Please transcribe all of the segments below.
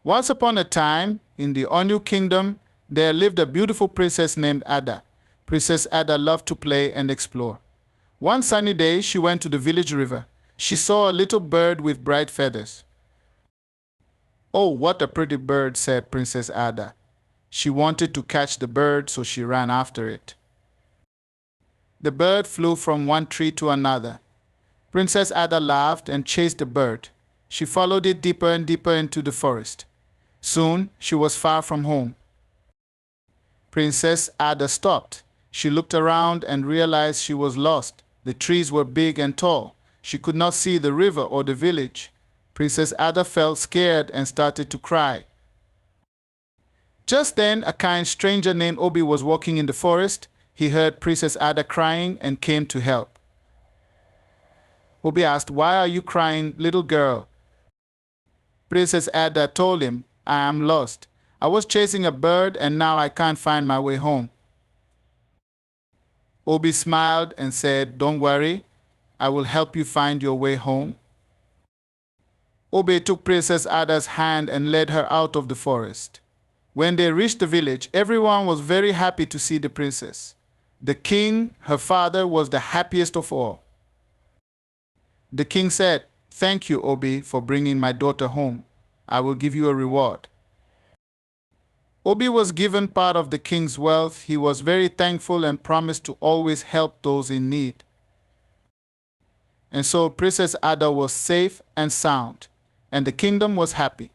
Once upon a time, in the Onu kingdom, there lived a beautiful princess named Ada. Princess Ada loved to play and explore. One sunny day, she went to the village river. She saw a little bird with bright feathers. "Oh, what a pretty bird," said Princess Ada. She wanted to catch the bird, so she ran after it. The bird flew from one tree to another. Princess Ada laughed and chased the bird. She followed it deeper and deeper into the forest. Soon, she was far from home. Princess Ada stopped. She looked around and realized she was lost. The trees were big and tall. She could not see the river or the village. Princess Ada felt scared and started to cry. Just then, a kind stranger named Obi was walking in the forest. He heard Princess Ada crying and came to help. Obi asked, "Why are you crying, little girl?" Princess Ada told him, "I am lost. I was chasing a bird and now I can't find my way home." Obi smiled and said, "Don't worry, I will help you find your way home." Obi took Princess Ada's hand and led her out of the forest. When they reached the village, everyone was very happy to see the princess. The king, her father, was the happiest of all. The king said, "Thank you, Obi, for bringing my daughter home. I will give you a reward." Obi was given part of the king's wealth. He was very thankful and promised to always help those in need. And so Princess Ada was safe and sound, and the kingdom was happy.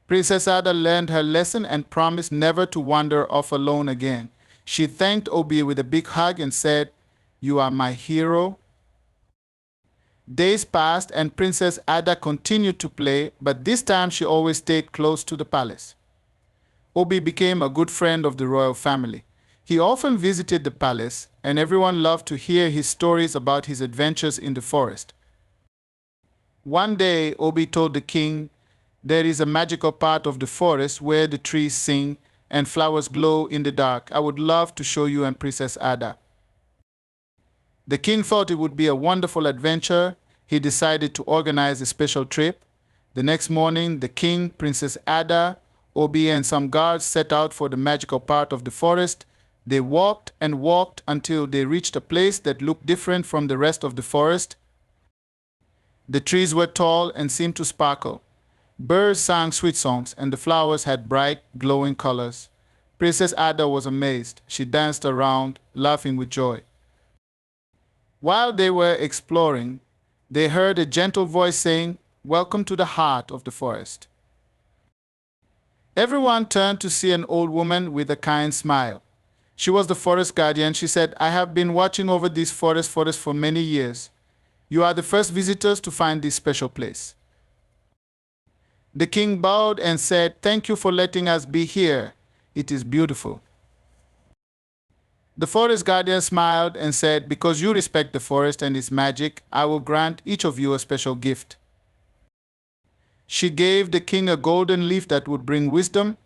Princess Ada learned her lesson and promised never to wander off alone again. She thanked Obi with a big hug and said, "You are my hero." Days passed and Princess Ada continued to play, but this time she always stayed close to the palace. Obi became a good friend of the royal family. He often visited the palace, and everyone loved to hear his stories about his adventures in the forest. One day, Obi told the king, "There is a magical part of the forest where the trees sing and flowers glow in the dark. I would love to show you and Princess Ada." The king thought it would be a wonderful adventure. He decided to organize a special trip. The next morning, the king, Princess Ada, Obi, and some guards set out for the magical part of the forest. They walked and walked until they reached a place that looked different from the rest of the forest. The trees were tall and seemed to sparkle. Birds sang sweet songs, and the flowers had bright, glowing colors. Princess Ada was amazed. She danced around, laughing with joy. While they were exploring, they heard a gentle voice saying, "Welcome to the heart of the forest." Everyone turned to see an old woman with a kind smile. She was the forest guardian. She said, "I have been watching over this forest for many years. You are the first visitors to find this special place." The king bowed and said, "Thank you for letting us be here. It is beautiful." The forest guardian smiled and said, "Because you respect the forest and its magic, I will grant each of you a special gift." She gave the king a golden leaf that would bring wisdom.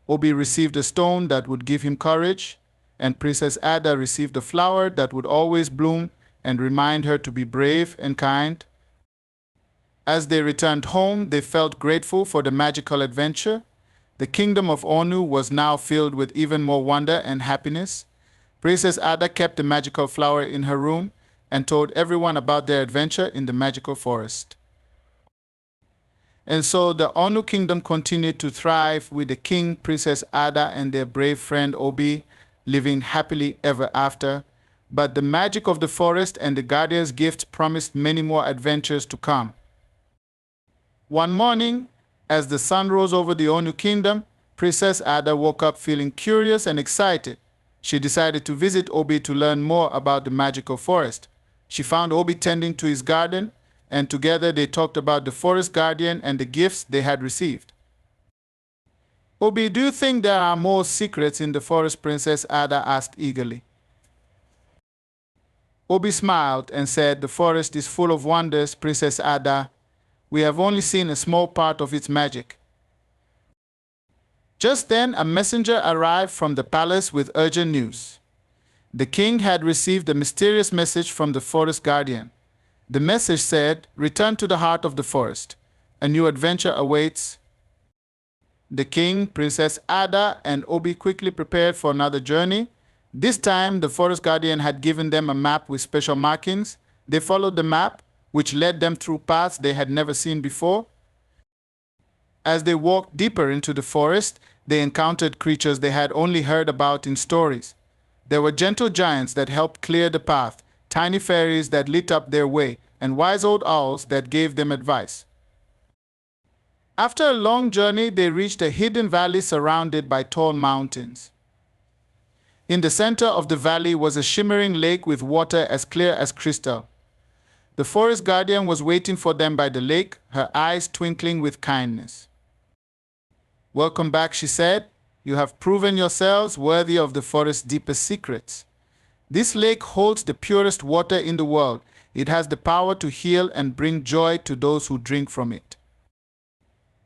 Obi received a stone that would give him courage, and Princess Ada received a flower that would always bloom and remind her to be brave and kind. As they returned home, they felt grateful for the magical adventure. The kingdom of Onu was now filled with even more wonder and happiness. Princess Ada kept the magical flower in her room and told everyone about their adventure in the magical forest. And so the Onu kingdom continued to thrive with the king, Princess Ada, and their brave friend Obi, living happily ever after. But the magic of the forest and the guardian's gift promised many more adventures to come. One morning, as the sun rose over the Onu kingdom, Princess Ada woke up feeling curious and excited. She decided to visit Obi to learn more about the magical forest. She found Obi tending to his garden, and together they talked about the forest guardian and the gifts they had received. "Obi, do you think there are more secrets in the forest?" Princess Ada asked eagerly. Obi smiled and said, "The forest is full of wonders, Princess Ada. We have only seen a small part of its magic." Just then, a messenger arrived from the palace with urgent news. The king had received a mysterious message from the forest guardian. The message said, "Return to the heart of the forest. A new adventure awaits. The king, Princess Ada, and Obi quickly prepared for another journey. This time, the forest guardian had given them a map with special markings. They followed the map, which led them through paths they had never seen before. As they walked deeper into the forest, they encountered creatures they had only heard about in stories. There were gentle giants that helped clear the path, tiny fairies that lit up their way, and wise old owls that gave them advice. After a long journey, they reached a hidden valley surrounded by tall mountains. In the center of the valley was a shimmering lake with water as clear as crystal. The forest guardian was waiting for them by the lake, her eyes twinkling with kindness. "Welcome back," she said. "You have proven yourselves worthy of the forest's deepest secrets. This lake holds the purest water in the world. It has the power to heal and bring joy to those who drink from it."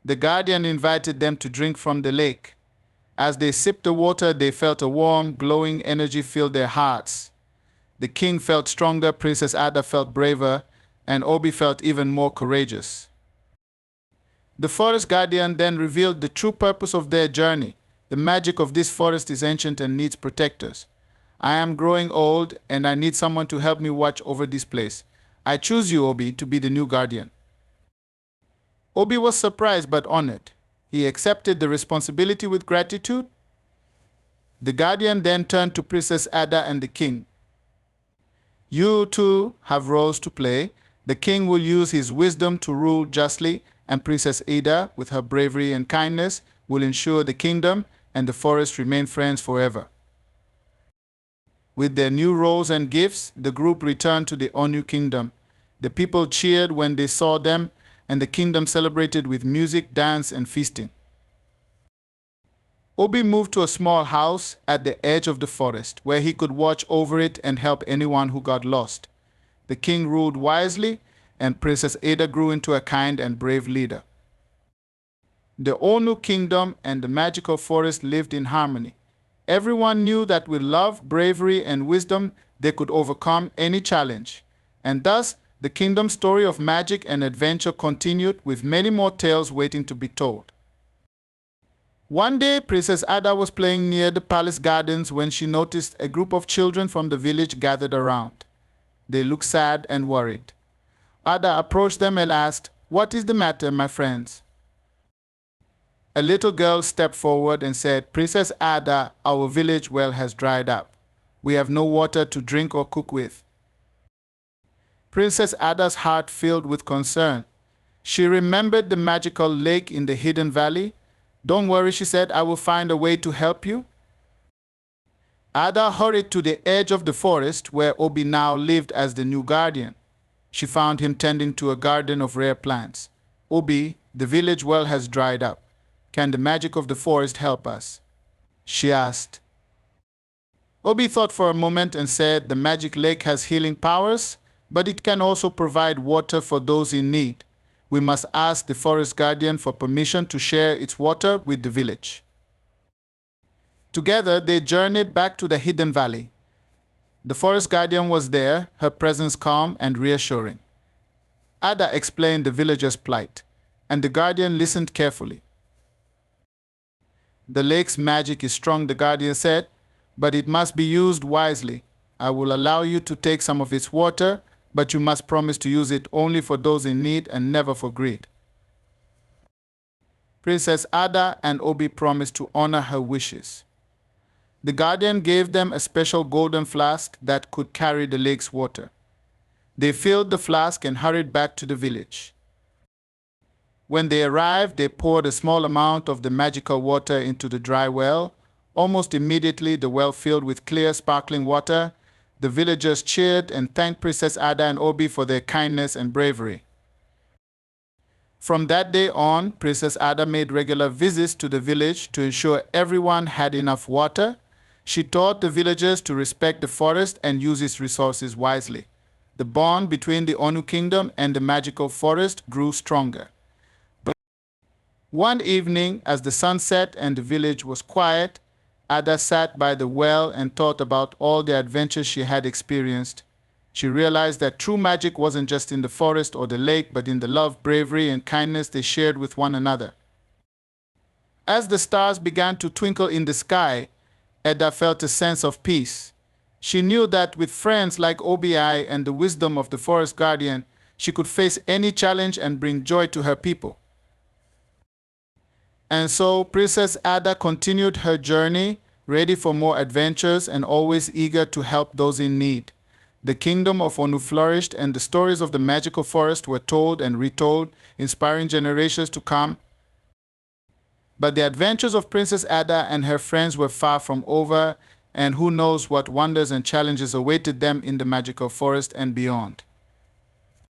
The guardian invited them to drink from the lake. As they sipped the water, they felt a warm, glowing energy fill their hearts. The king felt stronger, Princess Ada felt braver, and Obi felt even more courageous. The forest guardian then revealed the true purpose of their journey. "The magic of this forest is ancient and needs protectors. I am growing old, and I need someone to help me watch over this place. I choose you, Obi, to be the new guardian." Obi was surprised but honored. He accepted the responsibility with gratitude. The guardian then turned to Princess Ada and the king. "You two have roles to play. The king will use his wisdom to rule justly, and Princess Ada, with her bravery and kindness, will ensure the kingdom and the forest remain friends forever." With their new roles and gifts, the group returned to the Onu kingdom. The people cheered when they saw them, and the kingdom celebrated with music, dance, and feasting. Obi moved to a small house at the edge of the forest, where he could watch over it and help anyone who got lost. The king ruled wisely, and Princess Ada grew into a kind and brave leader. The Onu kingdom and the magical forest lived in harmony. Everyone knew that with love, bravery, and wisdom, they could overcome any challenge. And thus, the kingdom story of magic and adventure continued, with many more tales waiting to be told. One day, Princess Ada was playing near the palace gardens when she noticed a group of children from the village gathered around. They looked sad and worried. Ada approached them and asked, "What is the matter, my friends?" A little girl stepped forward and said, "Princess Ada, our village well has dried up. We have no water to drink or cook with." Princess Ada's heart filled with concern. She remembered the magical lake in the hidden valley. "Don't worry," she said, "I will find a way to help you." Ada hurried to the edge of the forest where Obi now lived as the new guardian. She found him tending to a garden of rare plants. "Obi, the village well has dried up. Can the magic of the forest help us?" she asked. Obi thought for a moment and said, "The magic lake has healing powers, but it can also provide water for those in need. We must ask the forest guardian for permission to share its water with the village." Together, they journeyed back to the hidden valley. The forest guardian was there, her presence calm and reassuring. Ada explained the villagers' plight, and the guardian listened carefully. "The lake's magic is strong," the guardian said, "but it must be used wisely. I will allow you to take some of its water, but you must promise to use it only for those in need and never for greed." Princess Ada and Obi promised to honor her wishes. The guardian gave them a special golden flask that could carry the lake's water. They filled the flask and hurried back to the village. When they arrived, they poured a small amount of the magical water into the dry well. Almost immediately, the well filled with clear, sparkling water. The villagers cheered and thanked Princess Ada and Obi for their kindness and bravery. From that day on, Princess Ada made regular visits to the village to ensure everyone had enough water. She taught the villagers to respect the forest and use its resources wisely. The bond between the Onu kingdom and the magical forest grew stronger. But one evening, as the sun set and the village was quiet, Ada sat by the well and thought about all the adventures she had experienced. She realized that true magic wasn't just in the forest or the lake, but in the love, bravery, and kindness they shared with one another. As the stars began to twinkle in the sky, Edda felt a sense of peace. She knew that with friends like Obi and the wisdom of the forest guardian, she could face any challenge and bring joy to her people. And so Princess Ada continued her journey, ready for more adventures and always eager to help those in need. The kingdom of Onu flourished, and the stories of the magical forest were told and retold, inspiring generations to come. But the adventures of Princess Ada and her friends were far from over, and who knows what wonders and challenges awaited them in the magical forest and beyond.